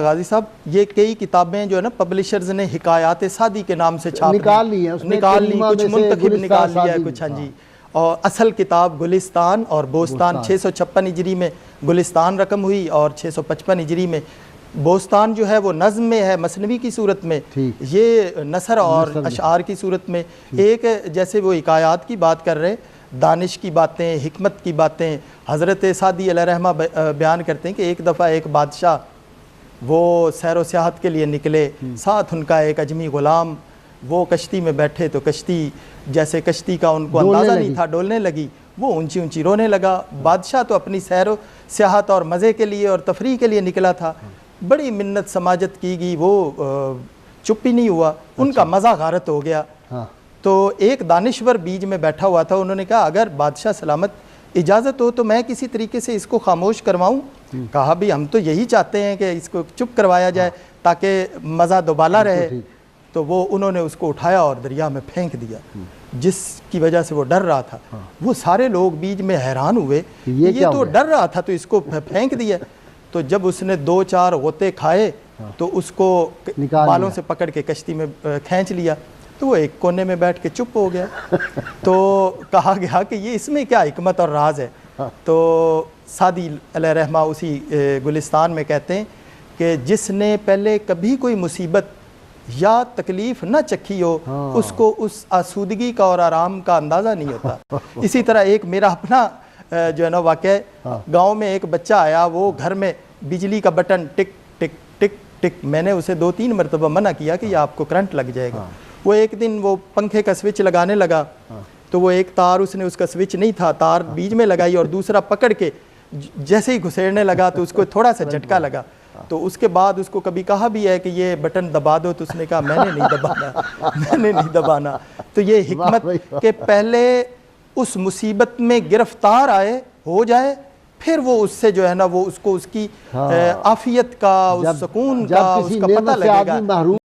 गाजी साहब, ये कई किताबें जो है ना पब्लिशर्स ने हिकायात सादी के नाम से छाप निकाल ली है, निकाल ली, कुछ मुंतखब निकाल लिया है कुछ। हाँ जी। और असल किताब गुलिस्तान और बोस्तान 656 हिजरी में गुलिस्तान रकम हुई और 655 हिजरी में बोस्तान जो है वो नज़्म में है, मसनवी की सूरत में, ये नसर और अशआर की सूरत में। एक जैसे वो हिकायात की बात कर रहे, दानिश की बातें, हिकमत की बातें हज़रत सादी अलैहिर्रहमा बयान करते हैं कि एक दफ़ा एक बादशाह वो सैर व सियाहत के लिए निकले, साथ उनका एक अजमी ग़ुलाम, वो कश्ती में बैठे तो कश्ती जैसे कश्ती का उनको अंदाज़ा नहीं था, डोलने लगी, वो ऊंची ऊंची रोने लगा। बादशाह तो अपनी सैर व सियाहत और मज़े के लिए और तफरीह के लिए निकला था, बड़ी मिन्नत समाजत की गई, वो चुप ही नहीं हुआ, उनका मज़ा गारत हो गया। तो एक दानिश्वर बीच में बैठा हुआ था, उन्होंने कहा अगर बादशाह सलामत इजाज़त हो तो मैं किसी तरीके से इसको खामोश करवाऊँ। कहा भी हम तो यही चाहते हैं कि इसको चुप करवाया जाए ताकि मज़ा दोबाला रहे। तो वो उन्होंने उसको उठाया और दरिया में फेंक दिया, जिसकी वजह से वो डर रहा था। वो सारे लोग बीच में हैरान हुए, ये तो डर रहा था तो इसको फेंक दिया। तो जब उसने 2-4 गोते खाए तो उसको बालों से पकड़ के कश्ती में खींच लिया, तो वो एक कोने में बैठ के चुप हो गया। तो कहा गया कि ये इसमें क्या हिकमत और राज है। तो सादी अलैहिर्रहमा उसी गुलिस्तान में कहते हैं कि जिसने पहले कभी कोई मुसीबत या तकलीफ़ न चखी हो, उसको उस आसूदगी का और आराम का अंदाज़ा नहीं होता। इसी तरह एक मेरा अपना जो है ना वाक़या, गाँव में एक बच्चा आया, वो घर में बिजली का बटन टिक टिक टिक टिक, मैंने उसे 2-3 मरतबा मना किया कि ये आपको करंट लग जाएगा। वो एक दिन वो पंखे का स्विच लगाने लगा, तो वो एक तार उसने, उसका स्विच नहीं था, तार बीच में लगाई और दूसरा पकड़ के जैसे ही घुसेड़ने लगा तो उसको थोड़ा सा झटका लगा। तो उसके बाद उसको कभी कहा भी है कि ये बटन दबा दो, तो उसने कहा मैंने नहीं दबाना, मैंने नहीं दबाना। तो ये हिकमत के पहले उस मुसीबत में गिरफ्तार हो जाए, फिर वो उससे जो है ना वो उसको उसकी आफियत का, उस सुकून का उसका पता लगेगा।